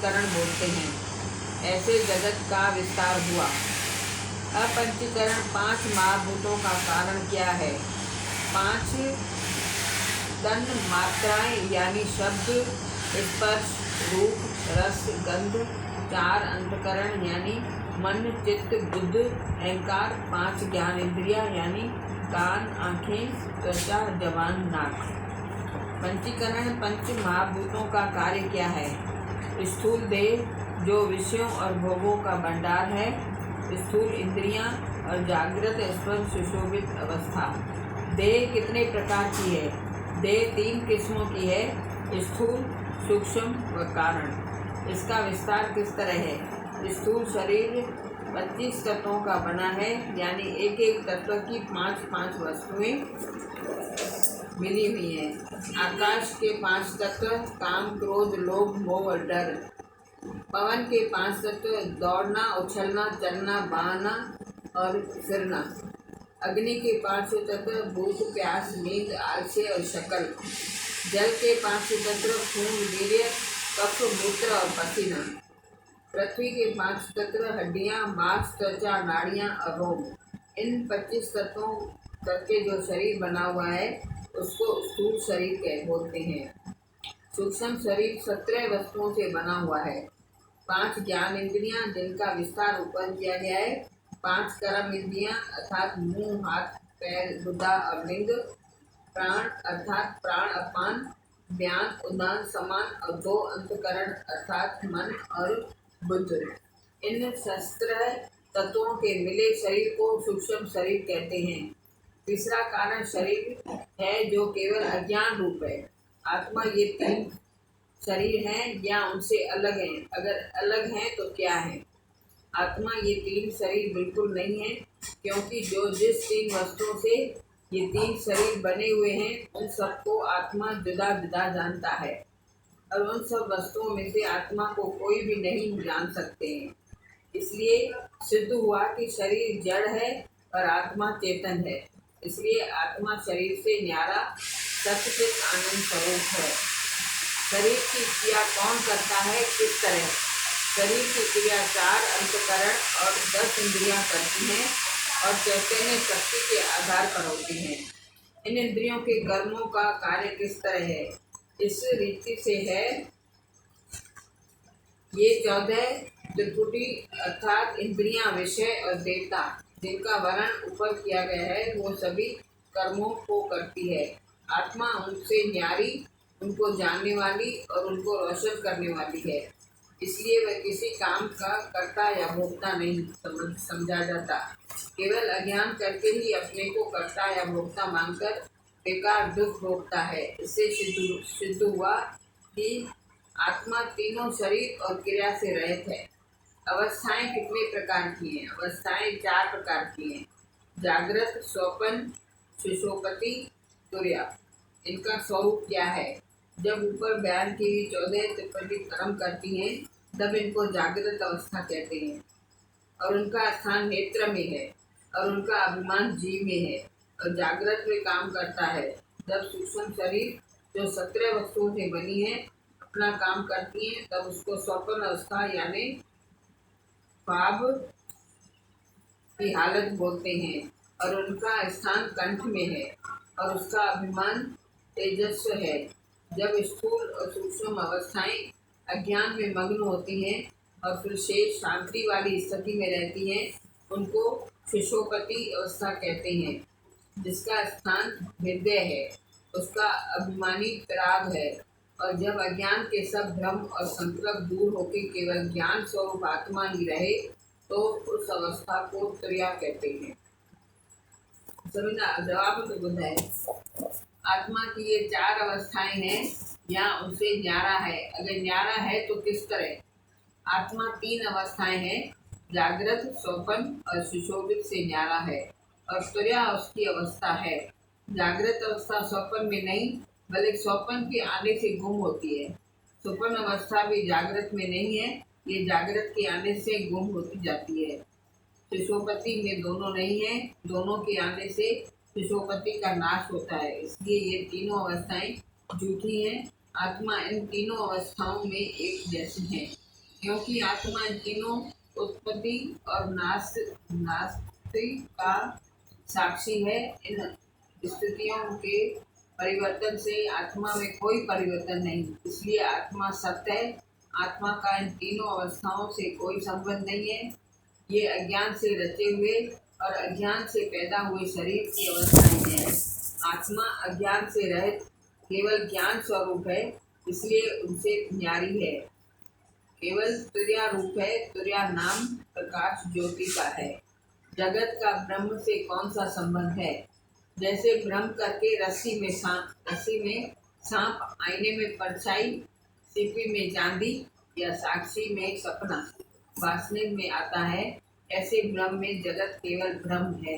अपंचीकरण बोलते हैं। ऐसे जगत का विस्तार हुआ। अपंचीकरण 5 महाभूतों का कारण क्या है? 5 तन मात्राएं यानी शब्द, स्पर्श, रूप, रस, गंध। 4 अंतकरण यानी मन, चित्त, बुद्ध, अहंकार। 5 ज्ञान इंद्रिया यानी कान, आँखें, त्वचा, जबान, नाक। पंचीकरण 5 महाभूतों का कार्य क्या है? स्थूल देह जो विषयों और भोगों का भंडार है, स्थूल इंद्रियां और जागृत स्पर्श सुशोभित अवस्था। देह कितने प्रकार की है? देह 3 किस्मों की है, स्थूल, सूक्ष्म व कारण। इसका विस्तार किस तरह है? स्थूल शरीर 25 तत्वों का बना है, यानी एक एक तत्व की 5 वस्तुएं मिली हुई हैं। आकाश के 5 तत्व काम, क्रोध, लोभ, मोह और डर। पवन के 5 तत्व दौड़ना, उछलना, चलना, बहना और फिरना। अग्नि के 5 तत्व भूख, प्यास, नींद, आलस्य और शकल। जल के 5 तत्व खून, वीर्य, कफ, मूत्र और पसीना। पृथ्वी के 5 तत्व हड्डियां, मांस, त्वचा, नाड़ियां और रोम। इन 25 तत्वों करके जो शरीर बना हुआ है उसको स्थूल शरीर बोलते हैं। सूक्ष्म शरीर 17 वस्तुओं से बना हुआ है। 5 ज्ञान इंद्रियां जिनका विस्तार ऊपर किया गया है। 5 कर्म इंद्रियां अर्थात मुंह, हाथ, पैर, गुदा और लिंग। प्राण अर्थात प्राण, अपान, ज्ञान, उदान, समान और 2 अंतकरण अर्थात मन और बुद्ध। इन 17 तत्वों के मिले शरीर को सूक्ष्म शरीर कहते हैं। तीसरा कारण शरीर है जो केवल अज्ञान रूप है। आत्मा ये 3 शरीर हैं या उनसे अलग हैं? अगर अलग हैं तो क्या है? आत्मा ये 3 शरीर बिल्कुल नहीं है, क्योंकि जो जिस 3 वस्तुओं से ये 3 शरीर बने हुए हैं उन सबको आत्मा जुदा जुदा जानता है, और उन सब वस्तुओं में से आत्मा को कोई भी नहीं जान सकते हैं। इसलिए सिद्ध हुआ कि शरीर जड़ है और आत्मा चेतन है। इसलिए आत्मा शरीर से न्यारा सच्चित आनंद स्वरूप है। शरीर की क्रिया कौन करता है, किस तरह? शरीर की क्रिया 4 अंतकरण और 10 इंद्रियां करती हैं और चैतन्य शक्ति के आधार पर होती हैं। इन इंद्रियों के कर्मों का कार्य किस तरह है? इस रीति से है। ये 14 त्रिपुटी अर्थात इंद्रियां, विषय और देवता जिनका वर्णन ऊपर किया गया है वो सभी कर्मों को करती है। आत्मा उनसे न्यारी, उनको जानने वाली और उनको रोशन करने वाली है। इसलिए वह किसी काम का कर्ता या भोक्ता नहीं समझा जाता। केवल अज्ञान करके ही अपने को कर्ता या भोक्ता मानकर बेकार दुख भोगता है। इससे सिद्ध हुआ कि आत्मा तीनों शरीर और क्रिया से रहित है। अवस्थाएं कितने प्रकार की हैं? अवस्थाएं 4 प्रकार की हैं। जागृत, स्वप्न, सुषुप्ति, तुर्या। इनका स्वरूप क्या है? जब ऊपर बयान की हुई 14 त्रिपुटी कर्म करती हैं तब इनको जागृत अवस्था कहते हैं, और उनका स्थान नेत्र में है और उनका अभिमान जीव में है और जागृत में काम करता है। जब सूक्ष्म शरीर जो 17 वस्तुओं से बनी है अपना काम करती है तब उसको स्वप्न अवस्था यानी ख्वाब की हालत बोलते हैं, और उनका स्थान कंठ में है और उसका अभिमान तेजस्व है। जब स्थूल और सूक्ष्म अवस्थाएं अज्ञान में मग्न होती हैं और फिर शेष शांति वाली स्थिति में रहती हैं उनको सुषुप्ति अवस्था कहते हैं, जिसका स्थान हृदय है। उसका अभिमानी प्राग है, और जब अज्ञान के सब भ्रम और संकल्प दूर होकर केवल ज्ञान स्वरूप आत्मा ही रहे तो उस अवस्था को तुर्या कहते हैं। जवाब तो बुझाए। आत्मा की ये 4 अवस्थाएं हैं या उनसे न्यारा है? अगर न्यारा है तो किस तरह? आत्मा 3 अवस्थाएं हैं, जागृत, स्वप्न और सुषुप्ति से न्यारा है, और तुर्या उसकी अवस्था है। जागृत अवस्था स्वप्न में नहीं बल्कि स्वप्न के आने से गुम होती है। स्वप्न अवस्था भी जागृत में नहीं है, ये जागृत के आने से गुम होती जाती है। सुषुप्ति में दोनों नहीं है, दोनों के आने से सुषुप्ति का नाश होता है। इसलिए ये तीनों अवस्थाएं झूठी हैं। आत्मा इन तीनों अवस्थाओं में एक जैसी है। क्योंकि आत्मा इन तीनों उत्पत्ति और नास्ति का साक्षी है। इन स्थितियों के परिवर्तन से आत्मा में कोई परिवर्तन नहीं, इसलिए आत्मा सत्य है। आत्मा का इन तीनों अवस्थाओं से कोई संबंध नहीं है। ये अज्ञान से रचे हुए और अज्ञान से पैदा हुए शरीर की अवस्थाएं हैं। आत्मा अज्ञान से रहित केवल ज्ञान स्वरूप है, इसलिए उनसे न्यारी है। केवल तुर्या रूप है। तुर्या नाम प्रकाश ज्योति का है। जगत का ब्रह्म से कौन सा संबंध है? जैसे भ्रम करके रस्सी में सांप, आईने में परछाई, सीपी में चांदी या साक्षी में सपना वासने में आता है, ऐसे ब्रह्म में जगत केवल भ्रम है।